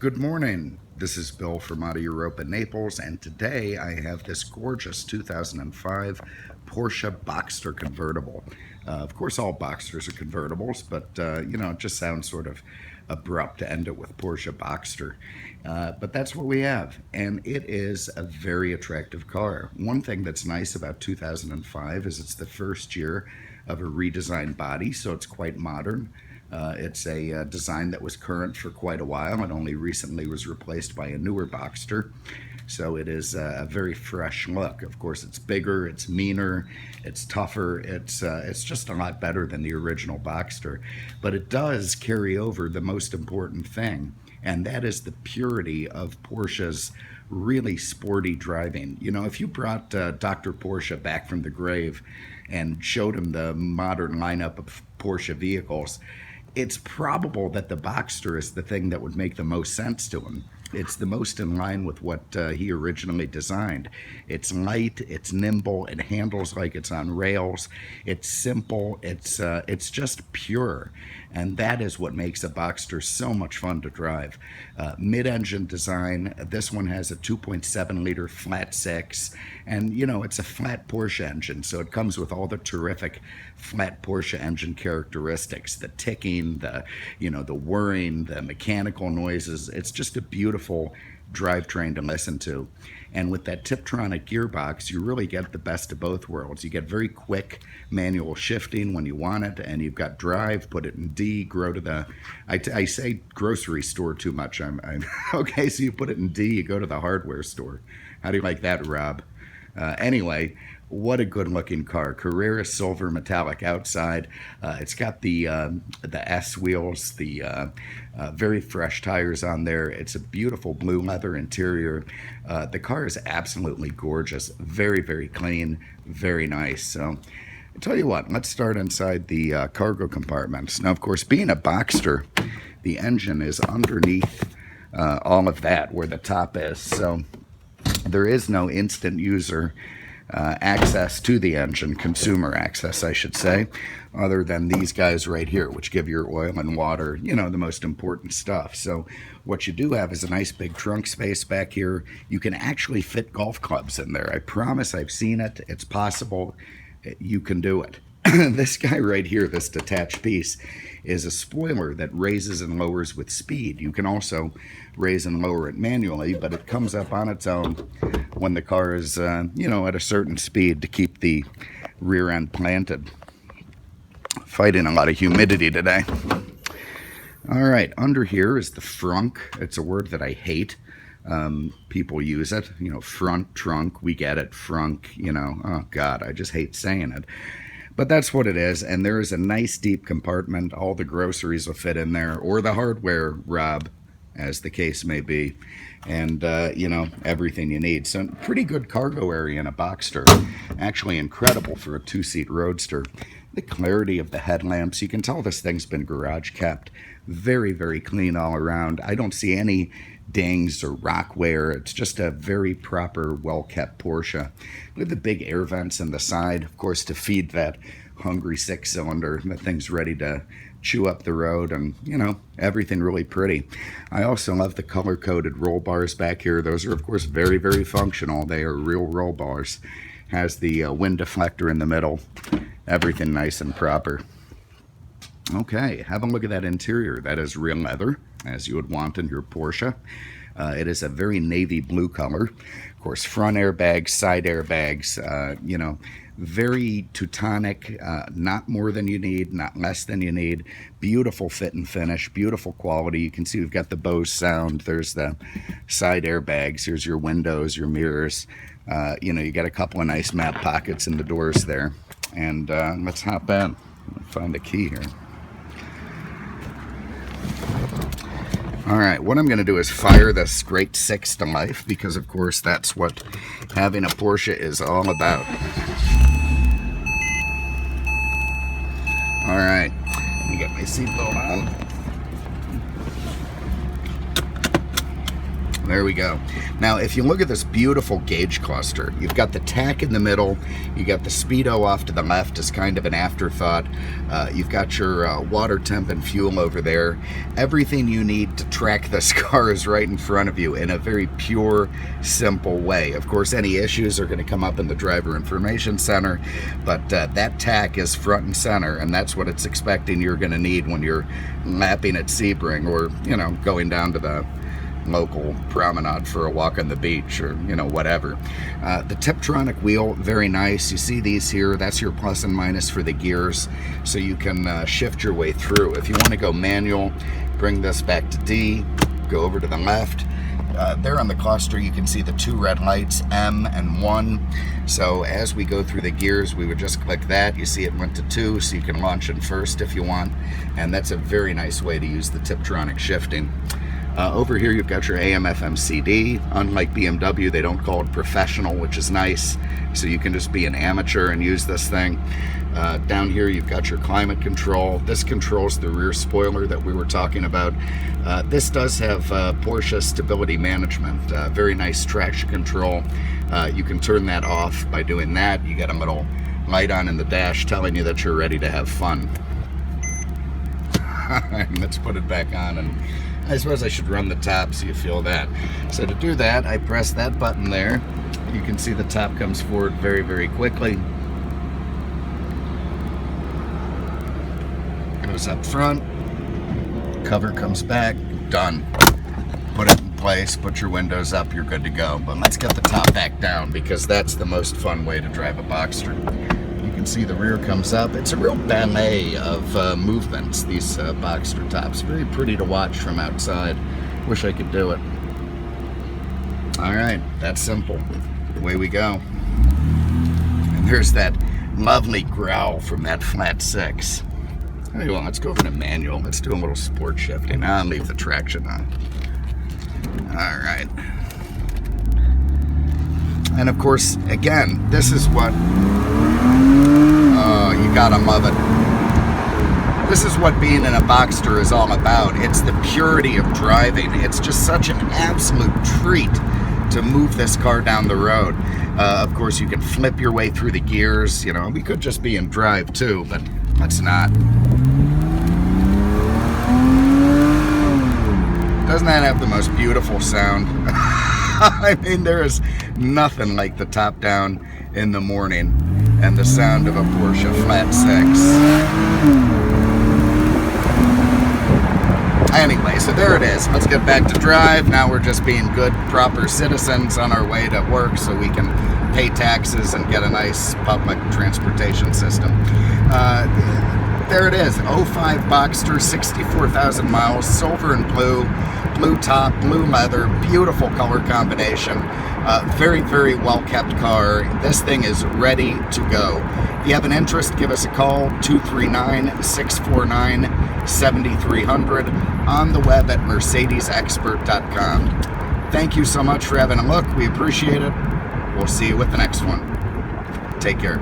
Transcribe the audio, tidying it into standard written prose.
Good morning. This is Bill from Auto Europa Naples, and today I have this gorgeous 2005 Porsche Boxster convertible. Of course, all Boxsters are convertibles, but it just sounds sort of abrupt to end it with Porsche Boxster. But that's what we have, and it is a very attractive car. One thing that's nice about 2005 is it's the first year of a redesigned body, so it's quite modern. It's a design that was current for quite a while and only recently was replaced by a newer Boxster. So it is a very fresh look. Of course, it's bigger, it's meaner, it's tougher, it's just a lot better than the original Boxster. But it does carry over the most important thing, and that is the purity of Porsche's really sporty driving. You know, if you brought Dr. Porsche back from the grave and showed him the modern lineup of Porsche vehicles, it's probable that the Boxster is the thing that would make the most sense to him. It's the most in line with what he originally designed. It's light, it's nimble, it handles like it's on rails, it's simple, it's just pure. And that is what makes a Boxster so much fun to drive. Mid-engine design, this one has a 2.7 liter flat six, and it's a flat Porsche engine, so it comes with all the terrific flat Porsche engine characteristics, the ticking, the whirring, the mechanical noises. It's just a beautiful drivetrain to listen to. And with that Tiptronic gearbox, you really get the best of both worlds. You get very quick manual shifting when you want it, and you've got drive, put it in D, grow to the, I say grocery store too much. I'm okay, so you put it in D, you go to the hardware store. How do you like that, Rob? Anyway, what a good looking car. Carrera silver metallic outside. It's got the S wheels, the very fresh tires on there. It's a beautiful blue leather interior. The car is absolutely gorgeous. Very, very clean. Very nice. So I'll tell you what, let's start inside the cargo compartments. Now, of course, being a Boxster, the engine is underneath all of that where the top is. So there is no instant user access to the engine, consumer access, I should say, other than these guys right here, which give your oil and water, the most important stuff. So what you do have is a nice big trunk space back here. You can actually fit golf clubs in there. I promise, I've seen it. It's possible. You can do it. This guy right here, this detached piece, is a spoiler that raises and lowers with speed. You can also raise and lower it manually, but it comes up on its own when the car is, at a certain speed to keep the rear end planted. Fighting a lot of humidity today. All right, under here is the frunk. It's a word that I hate. People use it, front trunk, we get it, frunk, oh God, I just hate saying it. But that's what it is, and there is a nice deep compartment. All the groceries will fit in there, or the hardware, Rob, as the case may be, and, everything you need. So pretty good cargo area in a Boxster. Actually incredible for a two-seat roadster. The clarity of the headlamps, you can tell this thing's been garage kept. Very, very clean all around. I don't see any dings or rock wear. It's just a very proper, well-kept Porsche. With the big air vents in the side, of course, to feed that hungry six-cylinder. The thing's ready to chew up the road, and, everything really pretty. I also love the color-coded roll bars back here. Those are, of course, very, very functional. They are real roll bars. Has the wind deflector in the middle. Everything nice and proper. Okay, have a look at that interior. That is real leather, as you would want in your Porsche. It is a very navy blue color. Of course, front airbags, side airbags, very Teutonic, not more than you need, not less than you need. Beautiful fit and finish, beautiful quality. You can see we've got the Bose sound. There's the side airbags. Here's your windows, your mirrors. You got a couple of nice map pockets in the doors there. And let's hop in. Find the key here. All right, what I'm going to do is fire this great six to life, because of course that's what having a Porsche is all about. All right, let me get my seatbelt on. There we go. Now, if you look at this beautiful gauge cluster, you've got the tach in the middle, you got the speedo off to the left as kind of an afterthought, you've got your water temp and fuel over there. Everything you need to track this car is right in front of you in a very pure, simple way. Of course, any issues are going to come up in the driver information center, but that tach is front and center, and that's what it's expecting you're going to need when you're lapping at Sebring, or, you know, going down to the local promenade for a walk on the beach, or, you know, whatever. The Tiptronic wheel, very nice. You see these here, that's your plus and minus for the gears, so you can shift your way through. If you want to go manual, bring this back to D, go over to the left. There on the cluster you can see the two red lights, M and 1. So as we go through the gears, we would just click that. You see it went to 2, so you can launch in first if you want, and that's a very nice way to use the Tiptronic shifting. Over here you've got your AM FM CD. Unlike BMW, they don't call it professional, which is nice, so you can just be an amateur and use this thing. Down here you've got your climate control. This controls the rear spoiler that we were talking about. This does have Porsche stability management, very nice traction control. You can turn that off by doing that. You got a little light on in the dash telling you that you're ready to have fun. Let's put it back on, and I suppose I should run the top so you feel that. So to do that, I press that button there. You can see the top comes forward very, very quickly. Goes up front, cover comes back, done. Put it in place, put your windows up, you're good to go. But let's get the top back down, because that's the most fun way to drive a Boxster. You can see the rear comes up. It's a real ballet of movements, these Boxster tops. Very pretty to watch from outside. Wish I could do it. All right, that's simple. Away we go. And there's that lovely growl from that flat 6. Anyway, let's go over to manual. Let's do a little sport shifting. I'll leave the traction on. All right. And of course, again, this is what, oh, you gotta love it. This is what being in a Boxster is all about. It's the purity of driving. It's just such an absolute treat to move this car down the road. Of course, you can flip your way through the gears. You know, we could just be in drive too, but let's not. Doesn't that have the most beautiful sound? I mean, there is nothing like the top down in the morning and the sound of a Porsche flat 6. Anyway, so there it is. Let's get back to drive. Now we're just being good, proper citizens on our way to work so we can pay taxes and get a nice public transportation system. There it is, 05 Boxster, 64,000 miles, silver and blue, blue top, blue leather, beautiful color combination. Very, very well kept car. This thing is ready to go. If you have an interest, give us a call, 239-649-7300, on the web at mercedesexpert.com. Thank you so much for having a look. We appreciate it. We'll see you with the next one. Take care.